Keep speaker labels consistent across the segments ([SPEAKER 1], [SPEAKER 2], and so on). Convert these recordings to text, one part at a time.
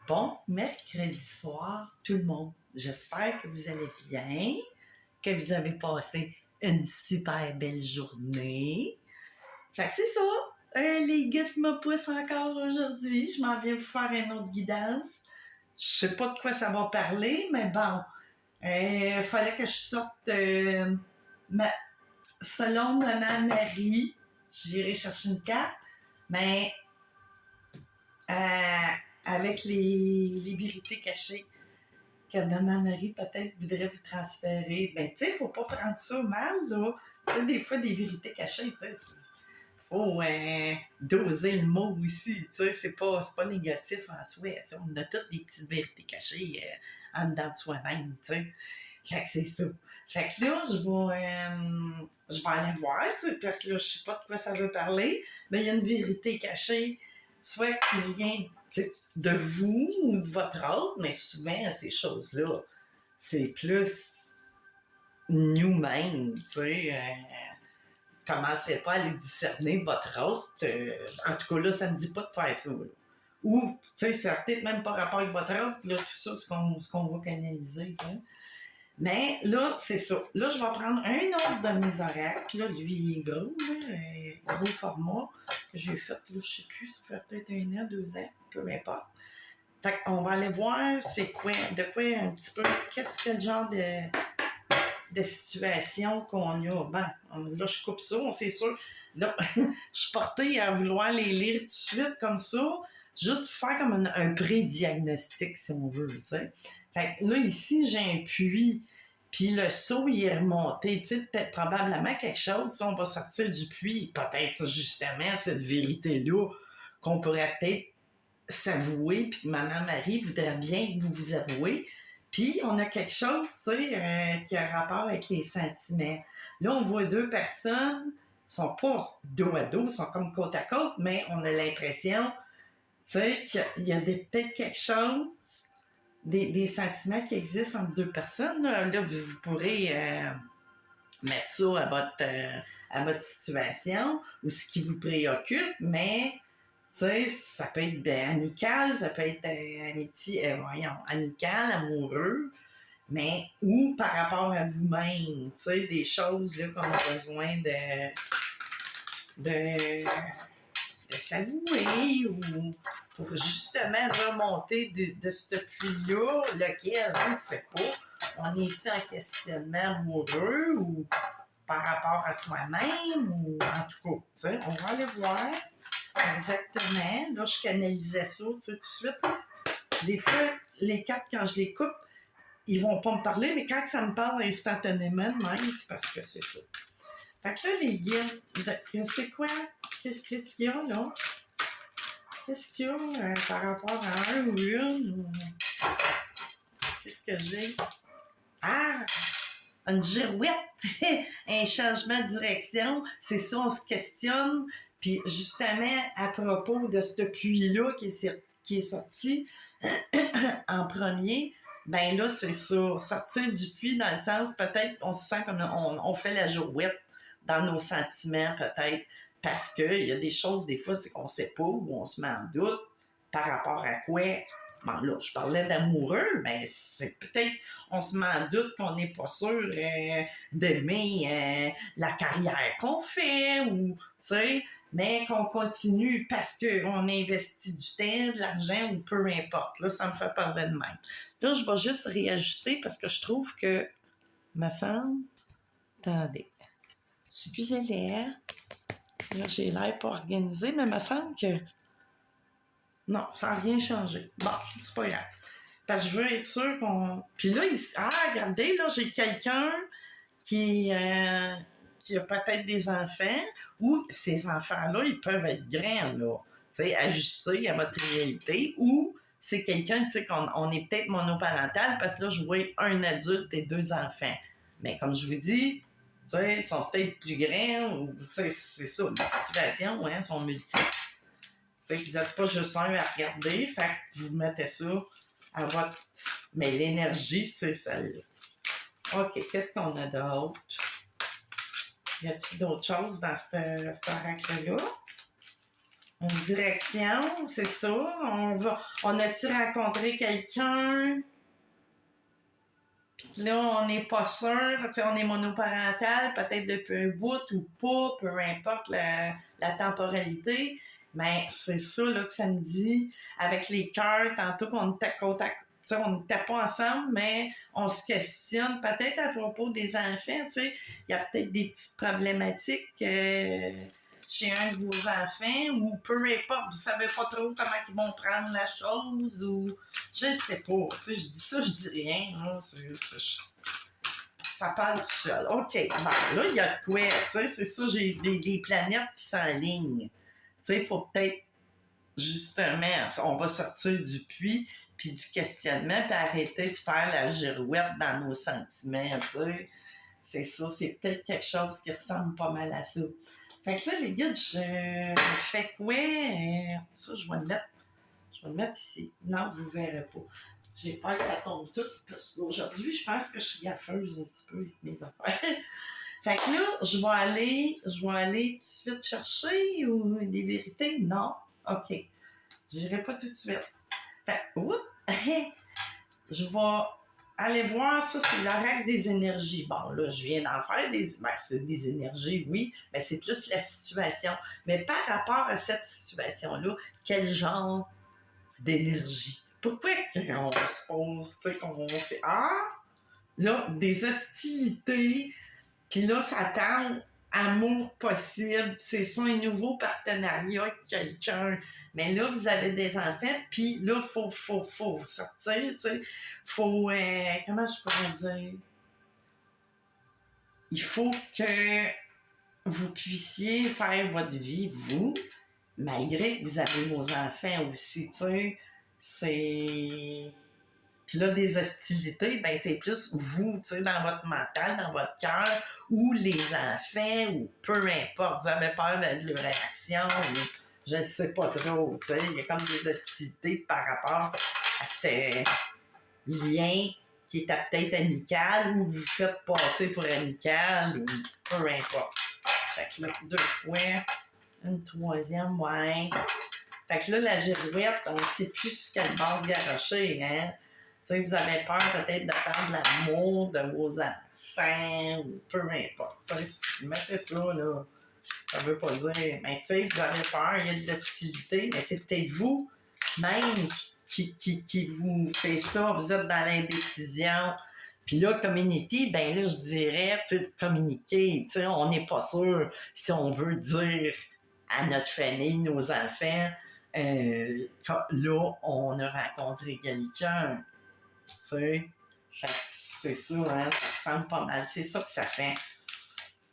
[SPEAKER 1] Bon mercredi soir, tout le monde. J'espère que vous allez bien, que vous avez passé une super belle journée. Fait que c'est ça. Les gars me poussent encore aujourd'hui. Je m'en viens vous faire une autre guidance. Je sais pas de quoi ça va parler, mais bon. Fallait que je sorte selon Maman Marie. J'irai chercher une carte. Mais avec les vérités cachées que Maman Marie peut-être voudrait vous transférer. Ben, tu sais, faut pas prendre ça mal, là. Tu sais, des fois, des vérités cachées, tu sais, faut doser le mot aussi, tu sais, c'est pas négatif en soi, tu sais, on a toutes des petites vérités cachées en dedans de soi-même, tu sais. Fait que c'est ça. Fait que là, je vais aller voir, tu sais, parce que là, je sais pas de quoi ça veut parler, mais il y a une vérité cachée, soit qui vient de vous ou de votre autre, mais souvent, ces choses-là, c'est plus nous-mêmes, tu sais. Commencez pas à les discerner votre autre. En tout cas, là, ça me dit pas de faire ça. Là. Ou, tu sais, ça n'a peut-être même pas rapport avec votre autre, là, tout ça, ce qu'on va canaliser. Hein. Mais là, c'est ça. Là, je vais prendre un autre de mes oracles. Là, lui, il est gros, là, gros format que j'ai fait, là, je sais plus, ça fait peut-être 1 an, 2 ans, peu importe. Fait qu'on va aller voir c'est quoi, de quoi un petit peu, qu'est-ce que le genre de situation qu'on a. Bon, là, je coupe ça, c'est sûr. Là, je suis portée à vouloir les lire tout de suite comme ça, juste pour faire comme un pré-diagnostic, si on veut, tu sais. Fait que là, ici, j'ai un puits, puis le seau, il est remonté. Tu sais, peut-être probablement quelque chose, si on va sortir du puits, peut-être justement cette vérité-là qu'on pourrait peut-être s'avouer, puis que Maman Marie voudrait bien que vous vous avouez. Puis, on a quelque chose, tu sais, qui a rapport avec les sentiments. Là, on voit 2 personnes, sont pas dos à dos, sont comme côte à côte, mais on a l'impression, tu sais, qu'il y a peut-être quelque chose, des sentiments qui existent entre 2 personnes. Là vous pourrez mettre ça à votre situation ou ce qui vous préoccupe, mais tu sais, ça peut être amical, ça peut être amical, amoureux, mais ou par rapport à vous-même, tu sais, des choses là, qu'on a besoin de s'avouer ou pour justement remonter de ce puits-là, lequel, on ne sait pas. On est-tu en questionnement amoureux ou par rapport à soi-même ou en tout cas, tu sais, on va aller voir. Exactement. Là, je canalisais ça, tu sais, tout de suite. Des fois, les cartes, quand je les coupe, ils vont pas me parler, mais quand ça me parle instantanément, même, c'est parce que c'est ça. Fait que là, les guides, c'est quoi? Qu'est-ce qu'il y a, là? Qu'est-ce qu'il y a par rapport à un ou une? Qu'est-ce que j'ai? Ah! Une girouette! Un changement de direction. C'est ça, on se questionne. Puis justement, à propos de ce puits-là qui est sorti en premier, ben là, c'est ça. Sortir du puits dans le sens, peut-être, on se sent comme on fait la girouette dans nos sentiments, peut-être, parce qu'il y a des choses, des fois, qu'on ne sait pas, où on se met en doute par rapport à quoi. Bon, là, je parlais d'amoureux, mais c'est peut-être, on se met en doute qu'on n'est pas sûr d'aimer la carrière qu'on fait, ou, tu sais, mais qu'on continue parce qu'on investit du temps, de l'argent, ou peu importe. Là, ça me fait parler de même. Là, je vais juste réajuster parce que je trouve que, me semble, attendez, excusez-les, là, j'ai l'air pas organisé, mais me semble que non, ça n'a rien changé. Bon, c'est pas grave. Parce que je veux être sûre qu'on... Puis là, regardez, là, j'ai quelqu'un qui a peut-être des enfants, ou ces enfants-là, ils peuvent être grands, là, tu sais, ajustés à votre réalité, ou c'est quelqu'un, tu sais, qu'on est peut-être monoparental, parce que là, je vois un adulte et 2 enfants. Mais comme je vous dis, tu sais, ils sont peut-être plus grands, ou, tu sais, c'est ça, les situations, hein, sont multiples. Tu sais, vous n'êtes pas juste un à regarder, fait que vous mettez ça à votre... Mais l'énergie, c'est celle-là. OK, qu'est-ce qu'on a d'autre? Y a-t-il d'autres choses dans cet oracle-là? une direction, c'est ça. On a-tu rencontré quelqu'un? Puis là, on n'est pas sûr. Tu sais, on est monoparental, peut-être depuis un bout ou pas, peu importe la temporalité. Mais c'est ça là, que ça me dit. Avec les cœurs, tantôt qu'on était côte à côte. On n'était pas ensemble, mais on se questionne peut-être à propos des enfants. Il y a peut-être des petites problématiques chez un de vos enfants, ou peu importe, vous savez pas trop comment ils vont prendre la chose, ou je sais pas. Je dis ça, je dis rien. Là, ça parle tout seul. OK, ben, là, il y a de quoi, c'est ça, j'ai des planètes qui s'enlignent. Il faut peut-être, justement, on va sortir du puits, puis du questionnement, puis arrêter de faire la girouette dans nos sentiments, C'est ça, c'est peut-être quelque chose qui ressemble pas mal à ça. Fait que là, les gars, je fais quoi? Ça, je vais le mettre ici. Non, vous ne verrez pas. J'ai peur que ça tombe tout. Parce qu'aujourd'hui, je pense que je suis gaffeuse un petit peu avec mes affaires. Fait que là, je vais aller tout de suite chercher ou des vérités? Non? OK. J'irai pas tout de suite. Fait que, je vais aller voir ça, c'est la règle des énergies. Bon, là, je viens d'en faire c'est des énergies, oui, mais c'est plus la situation. Mais par rapport à cette situation-là, quel genre d'énergie? Pourquoi on se pose, tu sais, qu'on sait, là, des hostilités, puis là, ça tend amour possible, c'est ça, un nouveau partenariat avec quelqu'un. Mais là, vous avez des enfants, puis là, faut sortir, tu sais. Faut, comment je pourrais dire? Il faut que vous puissiez faire votre vie, vous, malgré que vous avez vos enfants aussi, tu sais. C'est... Puis là, des hostilités, ben c'est plus vous, tu sais, dans votre mental, dans votre cœur, ou les enfants, ou peu importe, vous avez peur de leur réaction, ou je ne sais pas trop, tu sais. Il y a comme des hostilités par rapport à ce lien qui était peut-être amical, ou vous faites passer pour amical, ou peu importe. Fait que là, 2 fois, une troisième, ouais. Fait que là, la girouette, on ne sait plus sur quelle base garocher, hein. Tu sais, vous avez peur peut-être de faire de l'amour de vos enfants, ou peu importe. Tu sais, si vous mettez ça, là, ça veut pas dire, mais tu sais, vous avez peur, il y a de l'hostilité, mais c'est peut-être vous, même, qui vous, c'est ça, vous êtes dans l'indécision. Puis là, community, ben là, je dirais, tu sais, communiquer, tu sais, on n'est pas sûr si on veut dire à notre famille, nos enfants, là, on a rencontré quelqu'un, tu sais. C'est ça, hein, ça ressemble pas mal. C'est ça que ça fait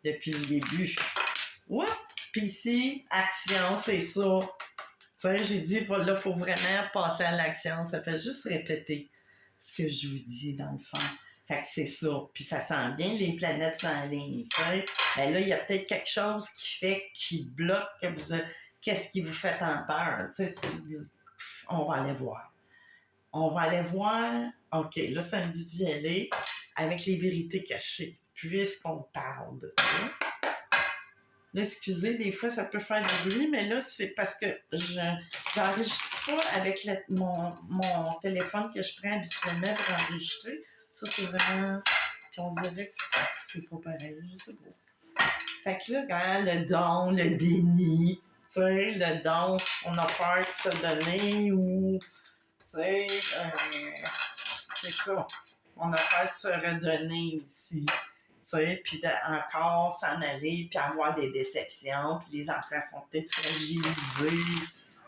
[SPEAKER 1] depuis le début. Ouais. Puis ici, action, c'est ça. Tu sais, j'ai dit, là, il faut vraiment passer à l'action. Ça fait juste répéter ce que je vous dis, dans le fond. Fait que c'est ça. Puis ça sent bien, les planètes s'enlignent, tu sais. Mais là, il y a peut-être quelque chose qui bloque, que qu'est-ce qui vous fait en peur, tu sais. On va aller voir. On va aller voir, OK, là, ça me dit d'y aller avec les vérités cachées, puisqu'on parle de ça. Là, excusez, des fois, ça peut faire du bruit, mais là, c'est parce que je n'enregistre pas avec mon téléphone que je prends habituellement pour enregistrer. Ça, c'est vraiment... Puis on dirait que c'est pas pareil, je sais pas. Fait que là, quand le don, le déni, tu sais, le don, on a peur de se donner ou... Tu sais, c'est ça. On a peur de se redonner aussi. Puis encore s'en aller, puis avoir des déceptions, puis les enfants sont peut-être fragilisés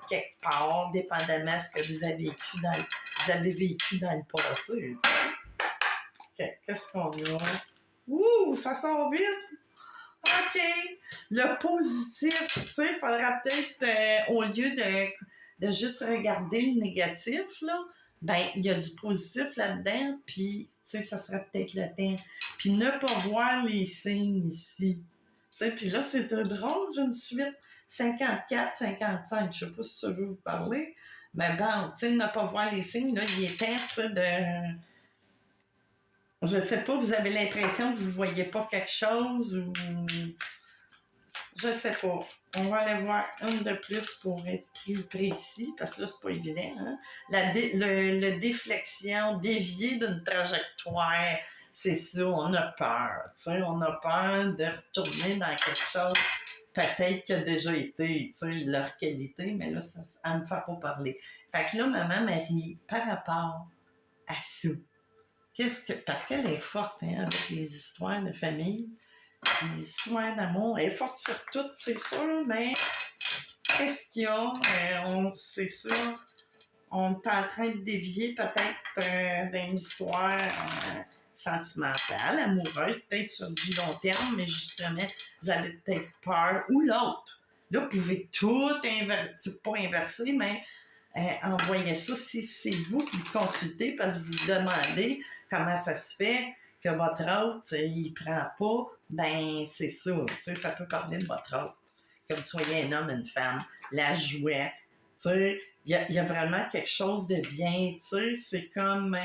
[SPEAKER 1] quelque part, dépendamment de ce que vous avez vécu dans le passé. Qu'est-ce qu'on a? Ouh, ça sort vite! OK! Le positif, tu sais, il faudra peut-être, au lieu de juste regarder le négatif, là, ben, il y a du positif là-dedans, puis, tu sais, ça serait peut-être le temps. Puis ne pas voir les signes ici. Tu sais, puis là, c'est drôle, j'ai une suite 54-55. Je sais pas si ça veut vous parler, mais bon, tu sais, ne pas voir les signes, là, il est temps, tu sais, de... Je sais pas, vous avez l'impression que vous voyez pas quelque chose ou... je sais pas. On va aller voir une de plus pour être plus précis, parce que là, c'est pas évident. Hein? Le déflexion, dévier d'une trajectoire, c'est ça, on a peur. T'sais, on a peur de retourner dans quelque chose peut-être qui a déjà été, leur qualité, mais là, ça ne me fait pas parler. Fait que là, maman Marie, par rapport à ça, parce qu'elle est forte hein, avec les histoires de famille, les histoires d'amour, elle est forte sur tout, c'est sûr, mais qu'est-ce qu'il y a? C'est ça, on est en train de dévier peut-être d'une histoire sentimentale, amoureuse, peut-être sur du long terme, mais justement, vous avez peut-être peur, ou l'autre. Là, vous pouvez tout inverser, pas inverser, mais envoyer ça si c'est vous qui le consultez parce que vous vous demandez comment ça se fait que votre autre, il prend pas, ben c'est ça. Ça peut parler de votre autre. Que vous soyez un homme, une femme, la jouet. Il y a vraiment quelque chose de bien. C'est comme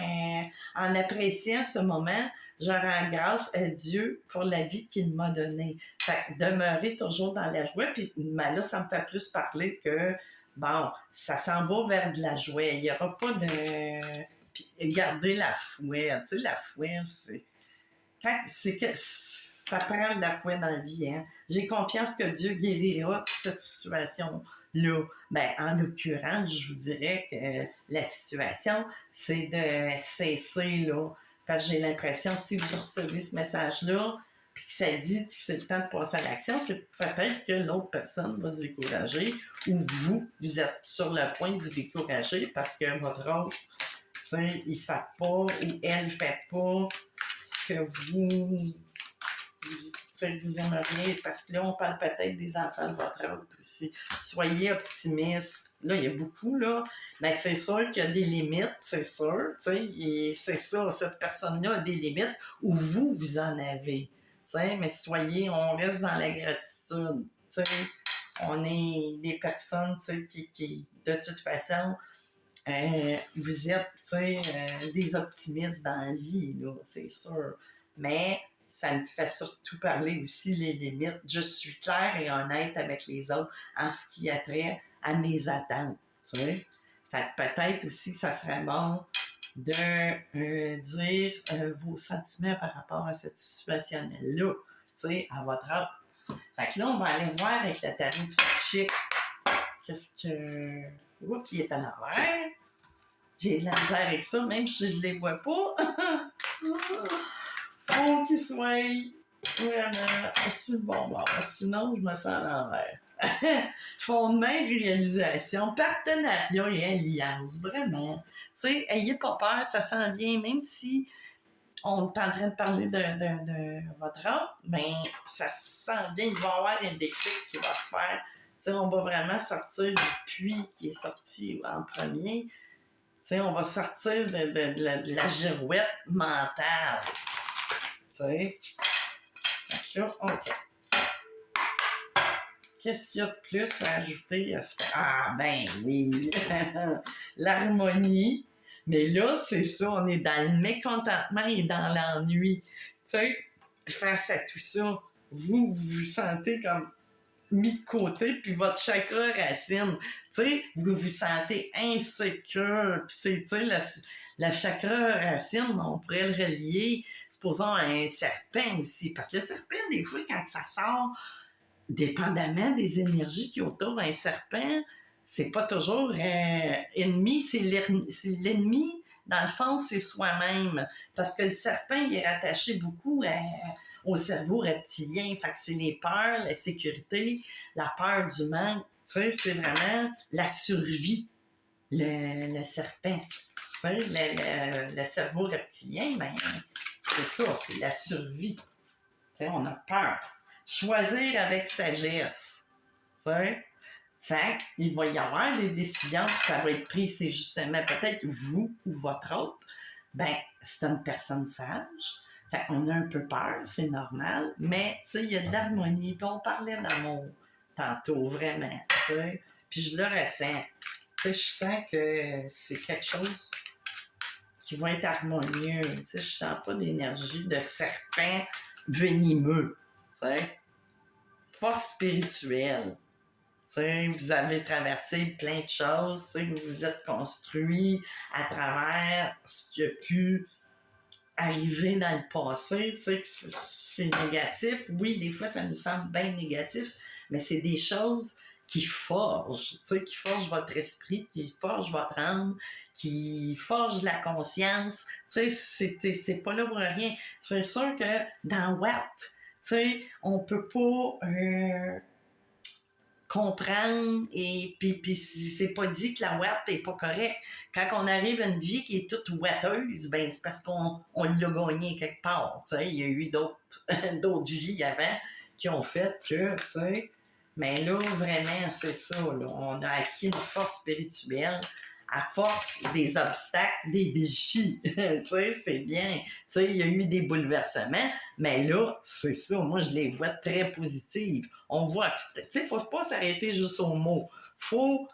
[SPEAKER 1] en appréciant ce moment, je rends grâce à Dieu pour la vie qu'il m'a donnée. Fait que demeurer toujours dans la joie, puis ben là, ça me fait plus parler que bon, ça s'en va vers de la joie. Il n'y aura pas de. Puis garder la fouette. Tu sais, la fouette, c'est. C'est que ça prend de la fouette dans la vie. Hein? J'ai confiance que Dieu guérira cette situation-là. Ben, en l'occurrence, je vous dirais que la situation, c'est de cesser, là. Parce que j'ai l'impression, si vous recevez ce message-là, puis que ça dit que c'est le temps de passer à l'action, c'est peut-être que l'autre personne va se décourager ou vous êtes sur le point de vous décourager parce que votre autre, il ne fait pas ou elle ne fait pas ce que vous aimeriez, parce que là, on parle peut-être des enfants de votre autre aussi. Soyez optimistes. Là, il y a beaucoup, là, mais c'est sûr qu'il y a des limites, c'est sûr, et c'est ça, cette personne-là a des limites où vous en avez. Mais soyez, on reste dans la gratitude. On est des personnes qui, de toute façon, vous êtes des optimistes dans la vie, là, c'est sûr. Mais ça me fait surtout parler aussi les limites. Je suis claire et honnête avec les autres en ce qui a trait à mes attentes. Fait que peut-être aussi que ça serait bon de dire vos sentiments par rapport à cette situation-là, à votre âge. Fait que là, on va aller voir avec le tarot psychique qu'est-ce que... Oups, qui est à l'envers. J'ai de la misère avec ça, même si je ne les vois pas. Oh, qu'ils soient vraiment sur le bon bord. Sinon, je me sens à l'envers. Fondement, réalisation, partenariat et alliance, vraiment. Ayez pas peur, ça sent bien, même si on est en train de parler de votre autre, mais ça sent bien, il va y avoir un déclic qui va se faire. On va vraiment sortir du puits qui est sorti en premier. On va sortir de la girouette mentale. Là, OK. Qu'est-ce qu'il y a de plus à ajouter à ce... Ah, ben oui! L'harmonie. Mais là, c'est ça, on est dans le mécontentement et dans l'ennui. Face à tout ça, vous vous sentez comme mis de côté, puis votre chakra racine, vous vous sentez insécure, puis c'est, le chakra racine, on pourrait le relier, supposons, à un serpent aussi, parce que le serpent, des fois, quand ça sort, dépendamment des énergies qu'il y a autour d'un serpent, c'est pas toujours ennemi, c'est l'ennemi, dans le fond, c'est soi-même, parce que le serpent, il est rattaché beaucoup au cerveau reptilien. Fait que c'est les peurs, la sécurité, la peur du manque. C'est vraiment la survie, le serpent. Le cerveau reptilien, ben, c'est ça, c'est la survie. On a peur. Choisir avec sagesse. Fait qu'il va y avoir des décisions que ça va être pris, c'est justement peut-être vous ou votre autre. Ben, c'est une personne sage. Fait qu'on a un peu peur, c'est normal, mais il y a de l'harmonie. Puis on parlait d'amour tantôt, vraiment. Puis je le ressens. Je sens que c'est quelque chose qui va être harmonieux. Je ne sens pas d'énergie de serpent venimeux. force spirituelle. T'sais, vous avez traversé plein de choses, vous vous êtes construit à travers ce qui a pu arriver dans le passé, que c'est négatif. Oui, des fois, ça nous semble bien négatif, mais c'est des choses qui forgent votre esprit, qui forgent votre âme, qui forgent la conscience. C'est pas là pour rien. C'est sûr que dans Watt, on peut pas comprendre et puis c'est pas dit que la ouate est pas correcte. Quand on arrive à une vie qui est toute ouateuse, ben c'est parce qu'on l'a gagné quelque part. Il y a eu d'autres vies avant qui ont fait que, mais là, vraiment, c'est ça. Là, on a acquis une force spirituelle à force des obstacles, des défis. C'est bien. Il y a eu des bouleversements, mais là, c'est ça. Moi, je les vois très positifs. On voit que, il ne faut pas s'arrêter juste aux mots. Faut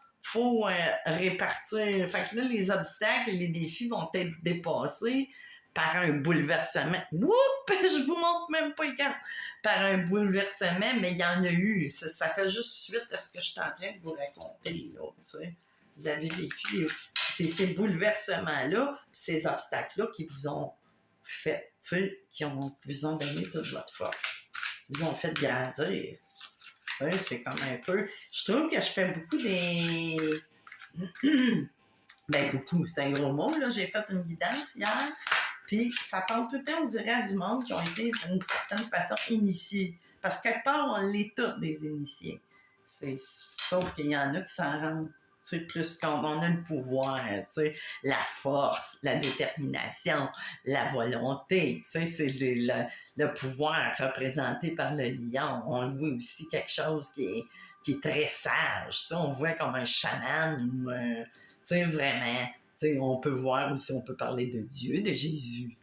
[SPEAKER 1] répartir. Fait que là, les obstacles et les défis vont être dépassés par un bouleversement. Oups! Je vous montre même pas les cartes. Par un bouleversement, mais il y en a eu. Ça fait juste suite à ce que je suis en train de vous raconter, là, t'sais. Vous avez vécu ces bouleversements-là, ces obstacles-là qui vous ont fait, qui vous ont donné toute votre force. Ils vous ont fait grandir. C'est comme un peu... Je trouve que je fais beaucoup des... Ben, beaucoup, c'est un gros mot, là. J'ai fait une guidance hier, puis ça parle tout le temps, on dirait, à du monde qui ont été, d'une certaine façon, initiés. Parce que quelque part, on l'est tous des initiés. Sauf qu'il y en a qui s'en rendent plus quand on a le pouvoir, la force, la détermination, la volonté, c'est le pouvoir représenté par le lion. On voit aussi quelque chose qui est très sage. Ça, on voit comme un chaman ou vraiment. On peut voir aussi, on peut parler de Dieu, de Jésus.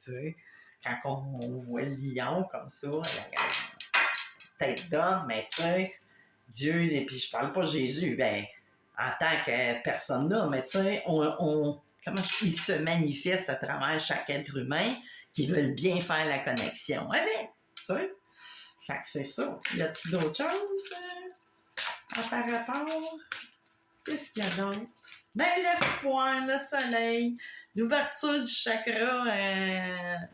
[SPEAKER 1] Quand on voit le lion comme ça, la tête d'homme, mais Dieu, et puis je parle pas de Jésus, ben en tant que personne-là, mais comment il se manifeste à travers chaque être humain qui veulent bien faire la connexion avec, Fait que c'est ça. Y a-t-il d'autres choses par rapport? Qu'est-ce qu'il y a d'autre? Ben, l'espoir, le soleil, l'ouverture du chakra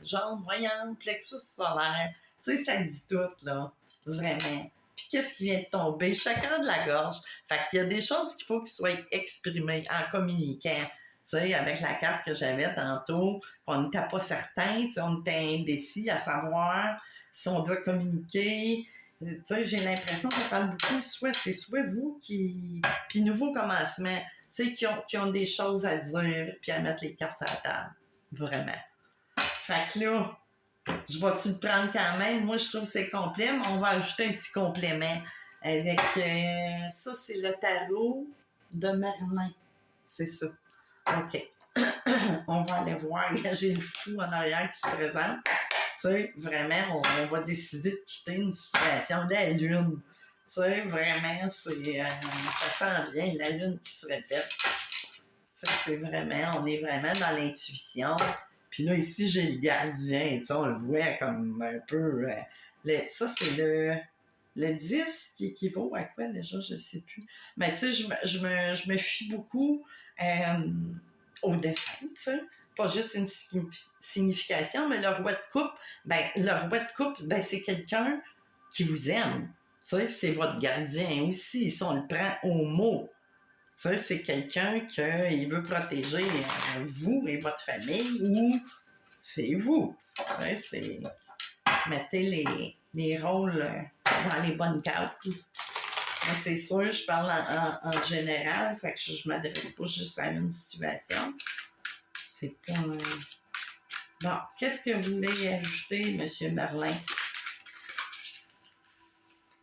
[SPEAKER 1] jaune, voyante, plexus solaire. Ça dit tout, là. Vraiment. Puis qu'est-ce qui vient de tomber? Chakra de la gorge. Fait qu'il y a des choses qu'il faut qu'ils soient exprimées en communiquant. Avec la carte que j'avais tantôt, on n'était pas certain, on était indécis à savoir si on doit communiquer. J'ai l'impression que ça parle beaucoup, c'est soit vous qui... Puis nouveau commencement, qui ont des choses à dire puis à mettre les cartes sur la table. Vraiment. Fait que là, je vais-tu le prendre quand même? Moi, je trouve que c'est complet, mais on va ajouter un petit complément avec... ça, c'est le tarot de Merlin. C'est ça. OK. On va aller voir. J'ai le fou en arrière qui se présente. Vraiment, on va décider de quitter une situation de la lune. Vraiment, ça sent bien, la lune qui se répète. C'est vraiment, on est vraiment dans l'intuition. Puis là, ici, j'ai le gardien, on le voit comme un peu... ça, c'est le 10 qui équivaut à quoi déjà, je ne sais plus. Mais tu sais, je me fie beaucoup au dessin, pas juste une signification, mais le roi de coupe, c'est quelqu'un qui vous aime. C'est votre gardien aussi, si on le prend au mot. C'est quelqu'un qui veut protéger vous et votre famille, ou c'est vous. Mettez les rôles dans les bonnes cases. Mais c'est sûr, je parle en général, fait que je m'adresse pas juste à une situation. C'est pas... Bon, qu'est-ce que vous voulez ajouter, M. Merlin?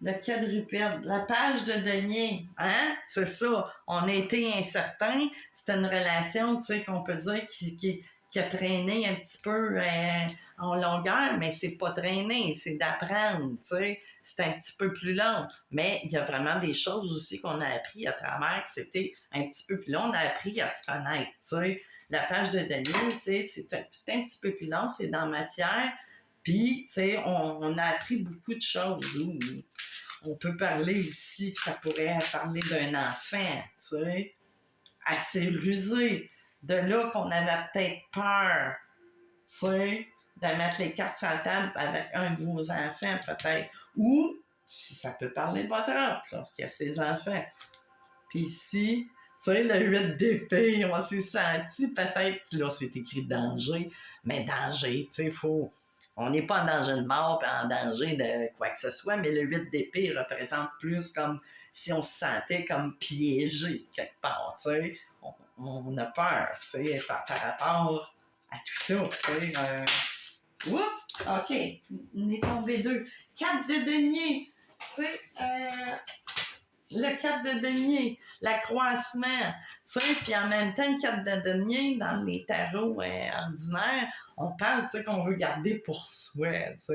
[SPEAKER 1] Le quadrupède, la page de denier, hein? C'est ça. On a été incertain. C'était une relation, qu'on peut dire qui a traîné un petit peu en longueur, mais c'est pas traîné, c'est d'apprendre, C'est un petit peu plus long. Mais il y a vraiment des choses aussi qu'on a appris à travers, que c'était un petit peu plus long. On a appris à se connaître, La page de denier, c'est un petit peu plus long, c'est dans matière. Puis, on a appris beaucoup de choses. on peut parler aussi que ça pourrait parler d'un enfant, tu sais, assez rusé. De là qu'on avait peut-être peur, tu sais, de mettre les cartes sur la table avec un de vos enfants, peut-être. Ou, si ça peut parler de votre oncle, lorsqu'il y a ses enfants. Puis ici, tu sais, le 8 d'épée, on s'est senti peut-être, là, c'est écrit danger, mais danger, tu sais, faut. On n'est pas en danger de mort, puis en danger de quoi que ce soit, mais le 8 d'épée représente plus comme si on se sentait comme piégé quelque part, tu sais. On a peur, tu sais, par rapport à tout ça, tu sais. Oups! OK, on est tombé deux. 4 de denier, tu sais, le 4 de denier, l'accroissement, tu sais, puis en même temps, le 4 de denier, dans les tarots ordinaires, on parle, tu sais, qu'on veut garder pour soi, tu sais.